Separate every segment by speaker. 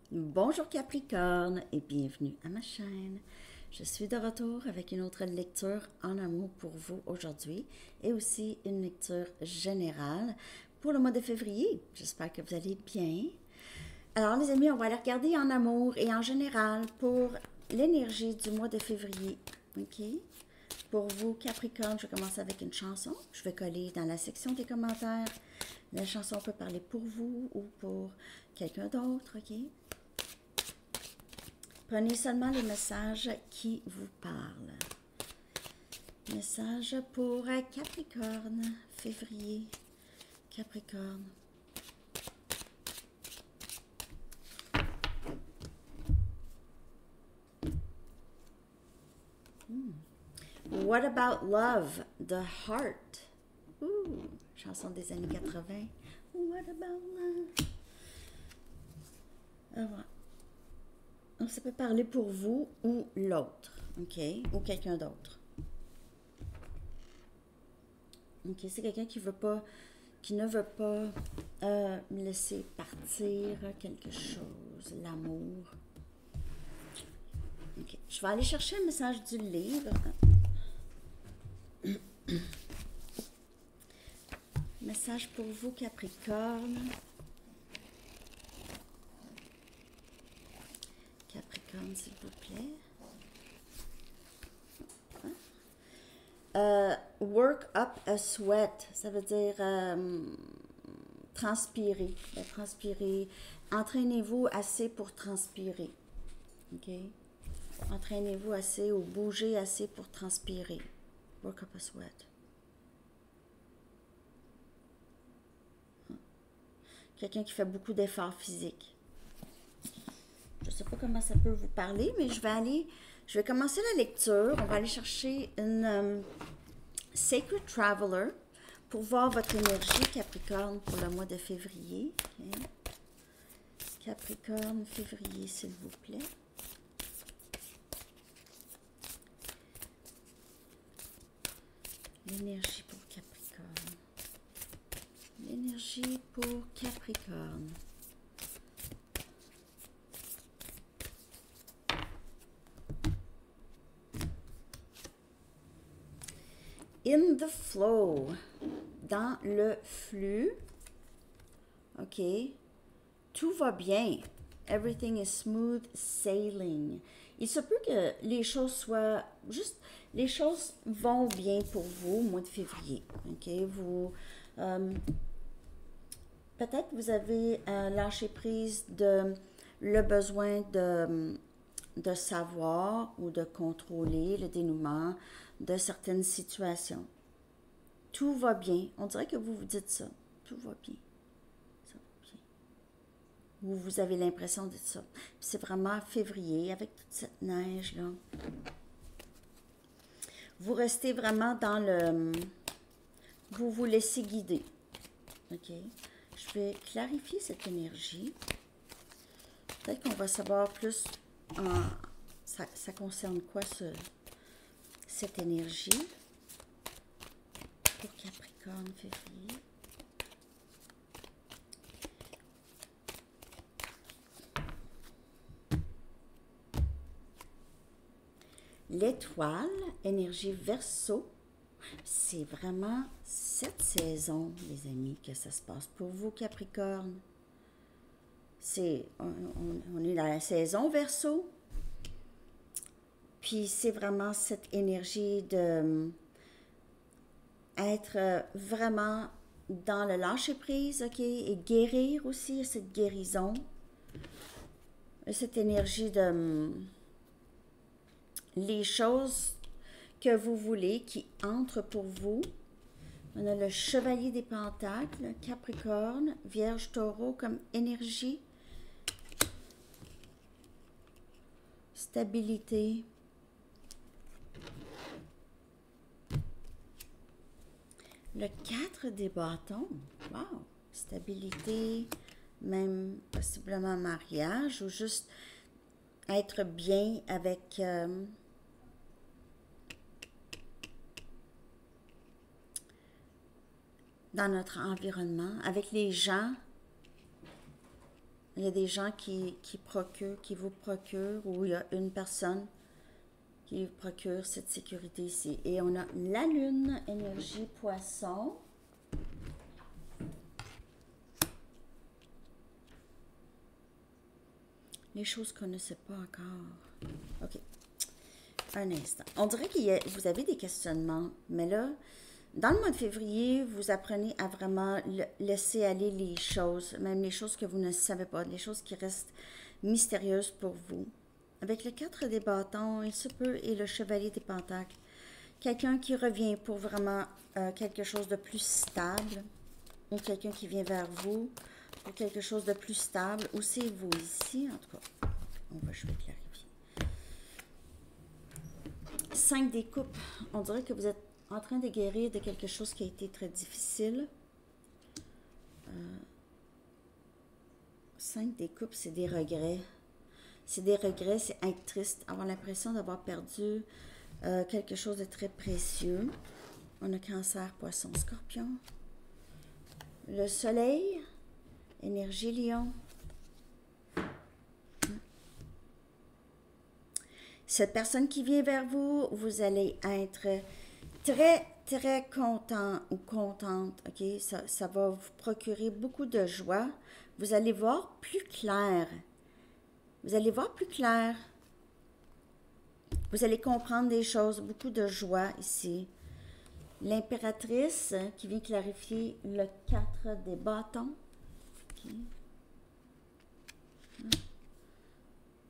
Speaker 1: Bonjour Capricorne et bienvenue à ma chaîne. Je suis de retour avec une autre lecture en amour pour vous aujourd'hui et aussi une lecture générale pour le mois de février. J'espère que vous allez bien. Alors les amis, on va aller regarder en amour et en général pour l'énergie du mois de février. OK? Pour vous Capricorne, je vais commencer avec une chanson. Je vais coller dans la section des commentaires. La chanson peut parler pour vous ou pour quelqu'un d'autre, OK? Prenez seulement les messages qui vous parlent. Message pour Capricorne, février, Capricorne. What about love, the heart? Ouh, chanson des années 80. What about love? Alors, donc, ça peut parler pour vous ou l'autre, ok? Ou quelqu'un d'autre. Ok, c'est quelqu'un qui ne veut pas laisser partir quelque chose, l'amour. Ok, je vais aller chercher un message du livre. Message pour vous, Capricorne. Capricorne, s'il vous plaît. Work up a sweat, ça veut dire transpirer. Transpirer. Entraînez-vous assez pour transpirer. OK? Entraînez-vous assez ou bougez assez pour transpirer. Work up a sweat. Quelqu'un qui fait beaucoup d'efforts physiques. Je ne sais pas comment ça peut vous parler, mais je vais commencer la lecture. On va aller chercher une Sacred Traveler pour voir votre énergie, Capricorne, pour le mois de février. Okay. Capricorne, février, s'il vous plaît. L'énergie pour Capricorne. L'énergie pour Capricorne. In the flow, dans le flux, ok, tout va bien. Everything is smooth sailing. Il se peut que les choses soient juste, les choses vont bien pour vous au mois de février. Ok, vous, peut-être vous avez lâché prise de le besoin de savoir ou de contrôler le dénouement de certaines situations. Tout va bien. On dirait que vous vous dites ça. Tout va bien. Ça va bien. Ou vous avez l'impression de ça. C'est vraiment février avec toute cette neige-là. Vous restez vraiment dans le... Vous vous laissez guider. OK? Je vais clarifier cette énergie. Peut-être qu'on va savoir plus ça concerne quoi cette énergie pour Capricorne février. L'étoile, énergie Verseau, c'est vraiment cette saison, les amis, que ça se passe pour vous, Capricorne. On est dans la saison Verseau. Puis c'est vraiment cette énergie de être vraiment dans le lâcher-prise, ok? Et guérir aussi, cette guérison. Cette énergie de les choses que vous voulez qui entrent pour vous. On a le chevalier des pentacles, Capricorne, Vierge, Taureau comme énergie. Stabilité. Le 4 des bâtons. Wow! Stabilité, même possiblement mariage ou juste être bien avec dans notre environnement, avec les gens Il y a des gens qui procurent, qui vous procurent, ou il y a une personne qui vous procure cette sécurité ici. Et on a la lune, énergie poisson. Les choses qu'on ne sait pas encore. OK. Un instant. On dirait que vous avez des questionnements, mais là, dans le mois de février, vous apprenez à vraiment laisser aller les choses, même les choses que vous ne savez pas, les choses qui restent mystérieuses pour vous. Avec le 4 des bâtons, il se peut, et le chevalier des pentacles, quelqu'un qui revient pour vraiment quelque chose de plus stable, ou quelqu'un qui vient vers vous pour quelque chose de plus stable, ou c'est vous ici, en tout cas. Je vais clarifier. 5 des coupes, on dirait que vous êtes en train de guérir de quelque chose qui a été très difficile. 5 des coupes, c'est des regrets. C'est des regrets, c'est être triste, avoir l'impression d'avoir perdu quelque chose de très précieux. On a Cancer, Poisson, Scorpion. Le Soleil, énergie Lion. Cette personne qui vient vers vous, vous allez être très, très content ou contente. OK? Ça va vous procurer beaucoup de joie. Vous allez voir plus clair. Vous allez voir plus clair. Vous allez comprendre des choses, beaucoup de joie ici. L'impératrice qui vient clarifier le 4 des bâtons. Okay.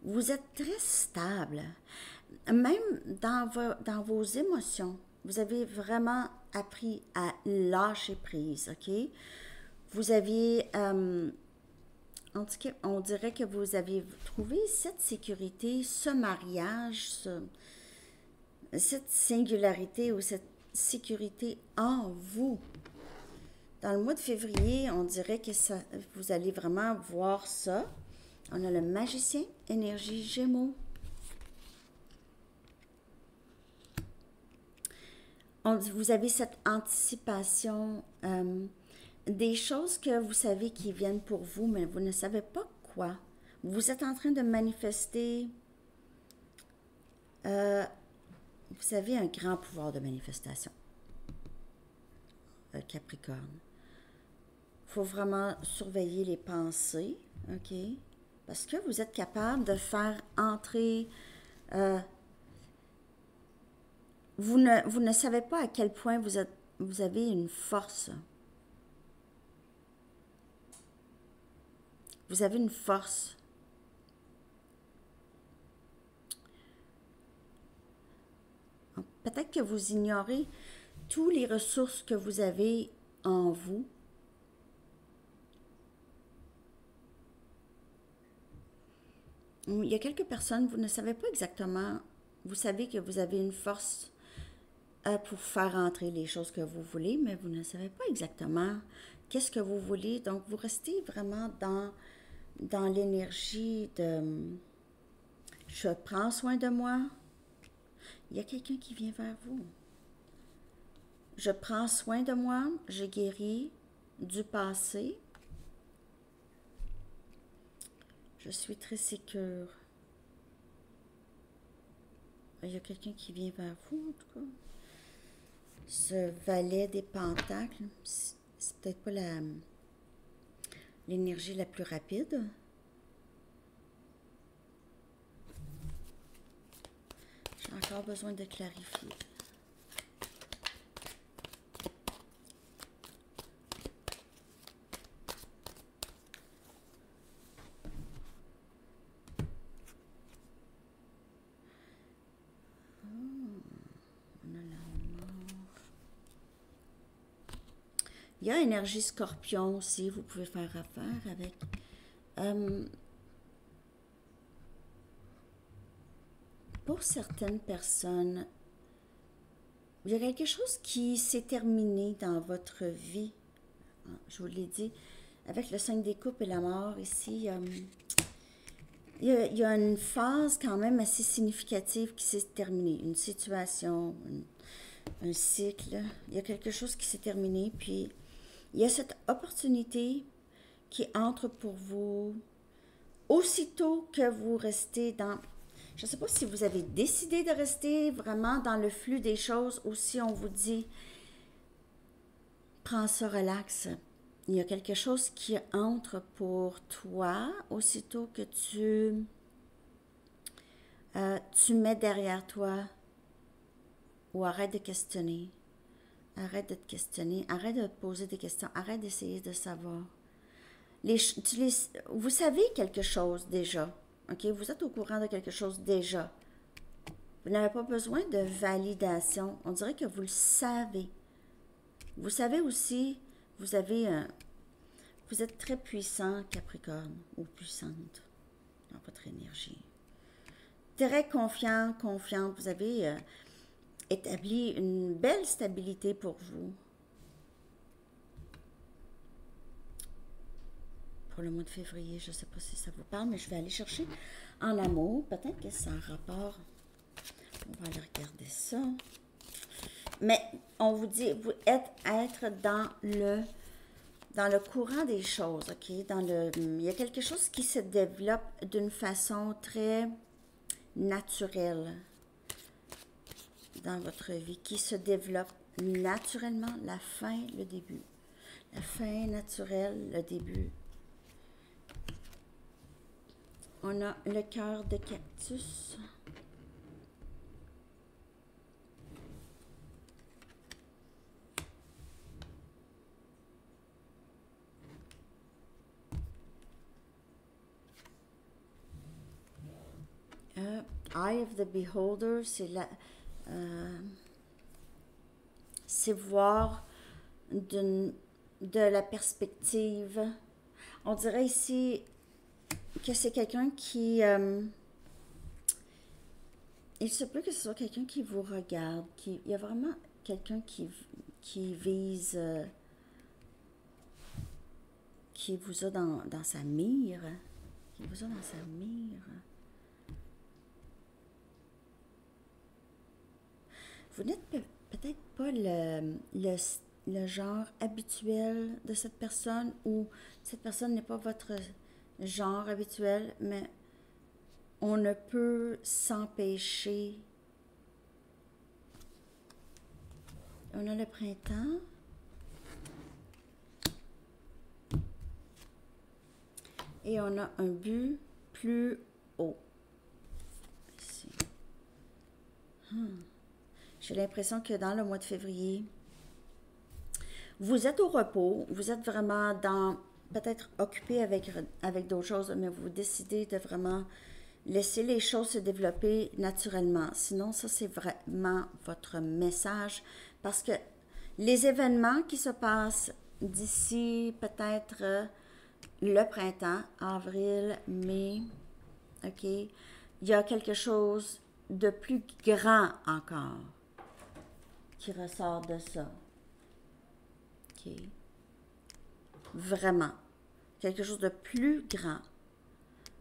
Speaker 1: Vous êtes très stable. Même dans vos émotions, vous avez vraiment appris à lâcher prise, OK? Vous aviez, en tout cas, on dirait que vous avez trouvé cette sécurité, ce mariage, cette singularité ou cette sécurité en vous. Dans le mois de février, on dirait que vous allez vraiment voir ça. On a le magicien, énergie Gémeaux. Vous avez cette anticipation des choses que vous savez qui viennent pour vous, mais vous ne savez pas quoi. Vous êtes en train de manifester, vous avez un grand pouvoir de manifestation, Capricorne. Il faut vraiment surveiller les pensées, OK? Parce que vous êtes capable de faire entrer... vous ne savez pas à quel point vous avez une force. Vous avez une force. Peut-être que vous ignorez toutes les ressources que vous avez en vous. Il y a quelques personnes, vous ne savez pas exactement, vous savez que vous avez une force pour faire entrer les choses que vous voulez, mais vous ne savez pas exactement qu'est-ce que vous voulez. Donc, vous restez vraiment dans l'énergie de « je prends soin de moi ». Il y a quelqu'un qui vient vers vous. Je prends soin de moi, je guéris du passé. Je suis très sécure. Il y a quelqu'un qui vient vers vous, en tout cas. Ce valet des pentacles, c'est peut-être pas l'énergie la plus rapide. J'ai encore besoin de clarifier. Il y a énergie scorpion aussi, vous pouvez faire affaire avec. Pour certaines personnes, il y a quelque chose qui s'est terminé dans votre vie. Je vous l'ai dit, avec le 5 des coupes et la mort ici, il y a une phase quand même assez significative qui s'est terminée. Une situation, un cycle. Il y a quelque chose qui s'est terminé, puis il y a cette opportunité qui entre pour vous aussitôt que vous restez dans... Je ne sais pas si vous avez décidé de rester vraiment dans le flux des choses ou si on vous dit, prends ça, relax. Il y a quelque chose qui entre pour toi aussitôt que tu mets derrière toi ou arrête de questionner. Arrête de te questionner, arrête de te poser des questions, arrête d'essayer de savoir. Vous savez quelque chose déjà, ok? Vous êtes au courant de quelque chose déjà. Vous n'avez pas besoin de validation. On dirait que vous le savez. Vous savez aussi, vous êtes très puissant, Capricorne, ou puissante dans votre énergie. Très confiant, confiante. Vous avez établi une belle stabilité pour vous. Pour le mois de février, je ne sais pas si ça vous parle, mais je vais aller chercher en amour. Peut-être que c'est en rapport. On va aller regarder ça. Mais on vous dit, vous être dans le courant des choses, ok? Il y a quelque chose qui se développe d'une façon très naturelle dans votre vie, qui se développe naturellement, la fin, le début. La fin naturelle, le début. On a le cœur de cactus. Eye of the Beholder, c'est voir de la perspective. On dirait ici que c'est quelqu'un qui... il se peut que ce soit quelqu'un qui vous regarde. Il y a vraiment quelqu'un qui vise... qui vous a dans sa mire. Qui vous a dans sa mire. Vous n'êtes peut-être pas le genre habituel de cette personne ou cette personne n'est pas votre genre habituel, mais on ne peut s'empêcher. On a le printemps. Et on a un but plus haut. Ici. J'ai l'impression que dans le mois de février, vous êtes au repos, vous êtes vraiment peut-être occupé avec d'autres choses, mais vous décidez de vraiment laisser les choses se développer naturellement. Sinon, ça, c'est vraiment votre message. Parce que les événements qui se passent d'ici peut-être le printemps, avril, mai, ok, il y a quelque chose de plus grand encore qui ressort de ça. Ok. Vraiment. Quelque chose de plus grand.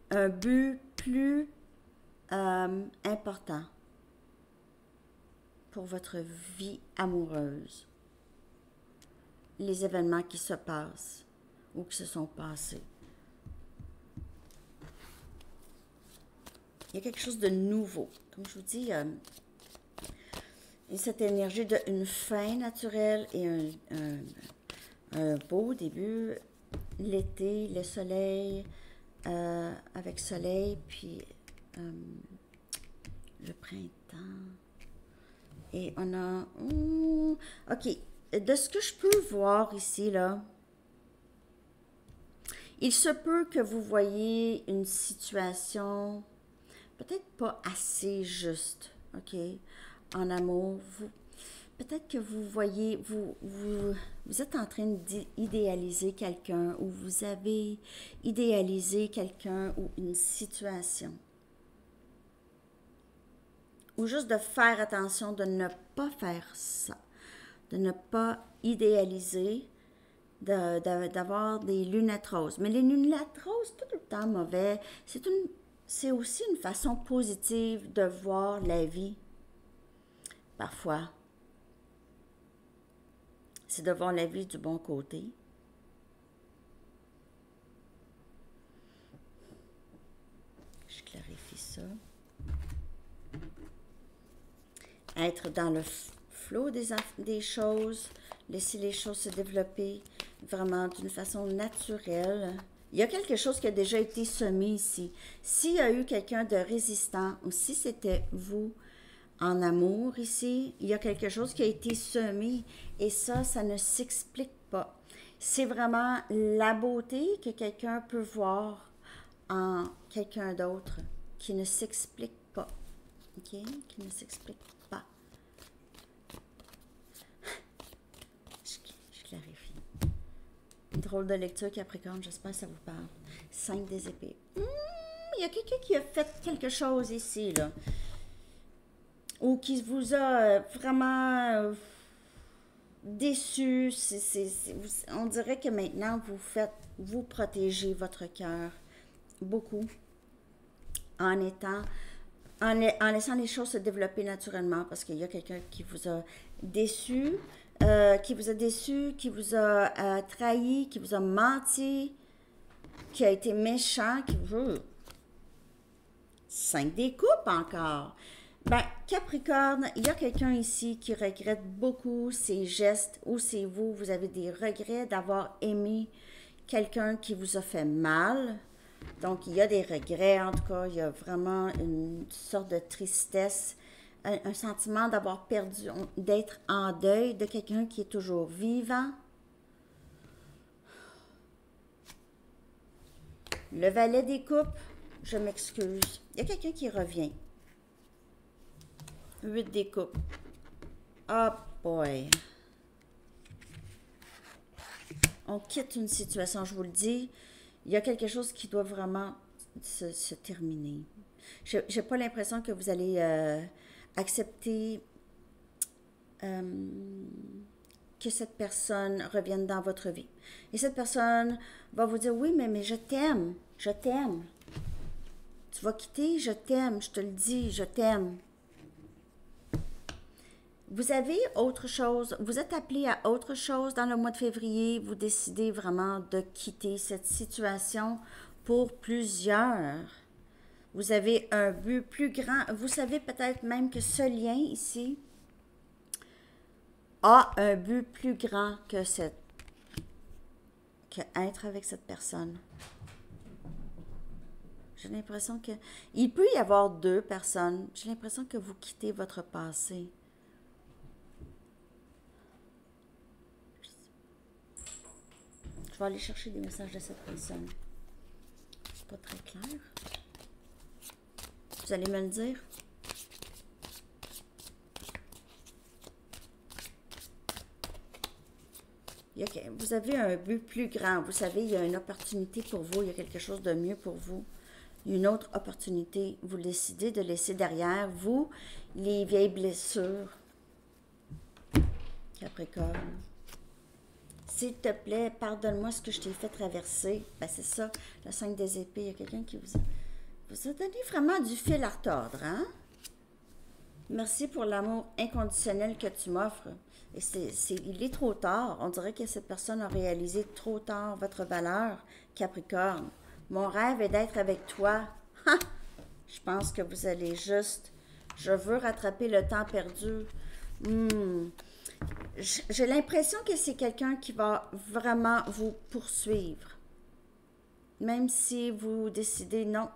Speaker 1: Un but plus important pour votre vie amoureuse. Les événements qui se passent ou qui se sont passés. Il y a quelque chose de nouveau. Comme je vous dis, cette énergie d'une fin naturelle et un beau début. L'été, le soleil, avec soleil, puis le printemps. Et on a... ok, de ce que je peux voir ici, là, il se peut que vous voyez une situation peut-être pas assez juste, ok, en amour. Peut-être que vous voyez, vous êtes en train d'idéaliser quelqu'un ou vous avez idéalisé quelqu'un ou une situation. Ou juste de faire attention de ne pas faire ça, de ne pas idéaliser, d'avoir des lunettes roses. Mais les lunettes roses, pas tout le temps mauvais. C'est aussi une façon positive de voir la vie. Parfois, c'est de voir la vie du bon côté. je clarifie ça. Être dans le flot des choses, laisser les choses se développer vraiment d'une façon naturelle. Il y a quelque chose qui a déjà été semé ici. S'il y a eu quelqu'un de résistant ou si c'était vous en amour ici, il y a quelque chose qui a été semé et ça ne s'explique pas. C'est vraiment la beauté que quelqu'un peut voir en quelqu'un d'autre qui ne s'explique pas. OK? Qui ne s'explique pas. Je clarifie. Une drôle de lecture, Capricorne, j'espère que ça vous parle. 5 des épées. Il y a quelqu'un qui a fait quelque chose ici, là. Ou qui vous a vraiment déçu. On dirait que maintenant, vous protégez votre cœur beaucoup en laissant les choses se développer naturellement parce qu'il y a quelqu'un qui vous a déçu, qui vous a trahi, qui vous a menti, qui a été méchant, qui veut 5 des coupes encore. Ben, Capricorne, il y a quelqu'un ici qui regrette beaucoup ses gestes ou c'est vous. Vous avez des regrets d'avoir aimé quelqu'un qui vous a fait mal. Donc, il y a des regrets, en tout cas. Il y a vraiment une sorte de tristesse, un sentiment d'avoir perdu, d'être en deuil de quelqu'un qui est toujours vivant. Le valet des coupes, je m'excuse. Il y a quelqu'un qui revient. 8 des coupes. Oh boy. On quitte une situation, je vous le dis. Il y a quelque chose qui doit vraiment se terminer. Je n'ai pas l'impression que vous allez accepter que cette personne revienne dans votre vie. Et cette personne va vous dire, oui, mais je t'aime, je t'aime. Tu vas quitter, je t'aime, je te le dis, je t'aime. Vous avez autre chose, vous êtes appelé à autre chose dans le mois de février, vous décidez vraiment de quitter cette situation pour plusieurs. Vous avez un but plus grand, vous savez peut-être même que ce lien ici a un but plus grand que être avec cette personne. J'ai l'impression que, il peut y avoir 2 personnes, j'ai l'impression que vous quittez votre passé. Je vais aller chercher des messages de cette personne. C'est pas très clair. Vous allez me le dire? Vous avez un but plus grand. Vous savez, il y a une opportunité pour vous. Il y a quelque chose de mieux pour vous. Une autre opportunité. Vous décidez de laisser derrière vous les vieilles blessures. Capricorne. S'il te plaît, pardonne-moi ce que je t'ai fait traverser. Ben, c'est ça, le 5 des épées. Il y a quelqu'un qui vous a donné vraiment du fil à retordre, hein? Merci pour l'amour inconditionnel que tu m'offres. Et il est trop tard. On dirait que cette personne a réalisé trop tard votre valeur, Capricorne. Mon rêve est d'être avec toi. Ha! Je pense que vous allez juste... Je veux rattraper le temps perdu. J'ai l'impression que c'est quelqu'un qui va vraiment vous poursuivre. Même si vous décidez non,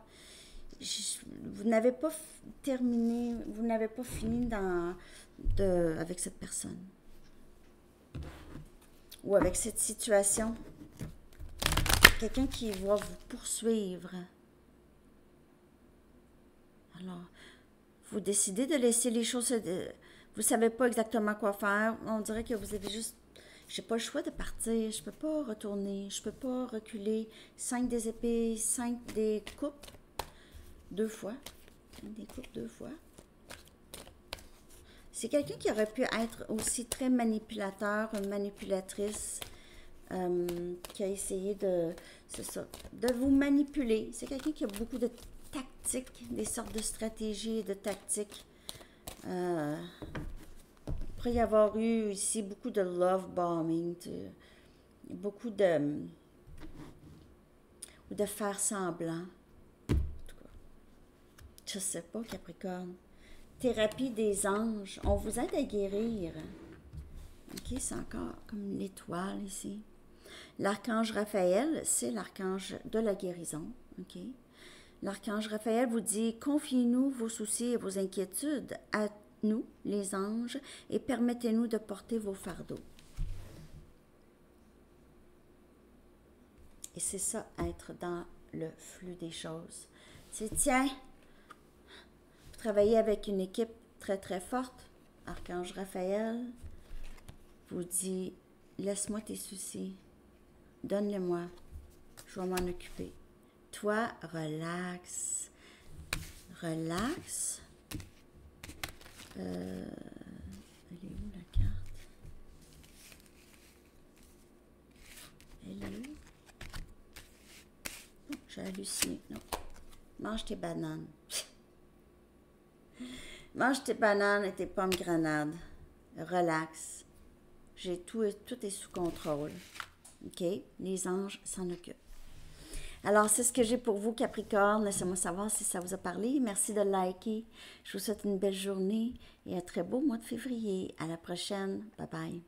Speaker 1: vous n'avez pas terminé, vous n'avez pas fini avec cette personne. Ou avec cette situation. Quelqu'un qui va vous poursuivre. Alors, vous décidez de laisser les choses vous ne savez pas exactement quoi faire. On dirait que vous avez juste... J'ai pas le choix de partir. Je peux pas retourner. Je peux pas reculer. 5 des épées, 5 des coupes. 2 fois. 5 des coupes 2 fois. C'est quelqu'un qui aurait pu être aussi très manipulateur, une manipulatrice, qui a essayé de vous manipuler. C'est quelqu'un qui a beaucoup de tactiques, des sortes de stratégies et de tactiques. Il pourrait y avoir eu ici beaucoup de love bombing, beaucoup de faire semblant. En tout cas, Je sais pas, Capricorne. Thérapie des anges. On vous aide à guérir. OK, c'est encore comme l'étoile ici. L'archange Raphaël, c'est l'archange de la guérison. OK? L'archange Raphaël vous dit, confiez-nous vos soucis et vos inquiétudes à nous, les anges, et permettez-nous de porter vos fardeaux. Et c'est ça, être dans le flux des choses. C'est, tiens, vous travaillez avec une équipe très, très forte. Archange Raphaël vous dit, laisse-moi tes soucis. Donne-les-moi. Je vais m'en occuper. Toi, relax. Relax. Elle est où la carte? Elle est où? Oh, j'ai halluciné. Non. Mange tes bananes. Mange tes bananes et tes pommes grenades. Relax. Tout est sous contrôle. OK? Les anges s'en occupent. Alors, c'est ce que j'ai pour vous, Capricorne. Laissez-moi savoir si ça vous a parlé. Merci de liker. Je vous souhaite une belle journée et un très beau mois de février. À la prochaine. Bye bye.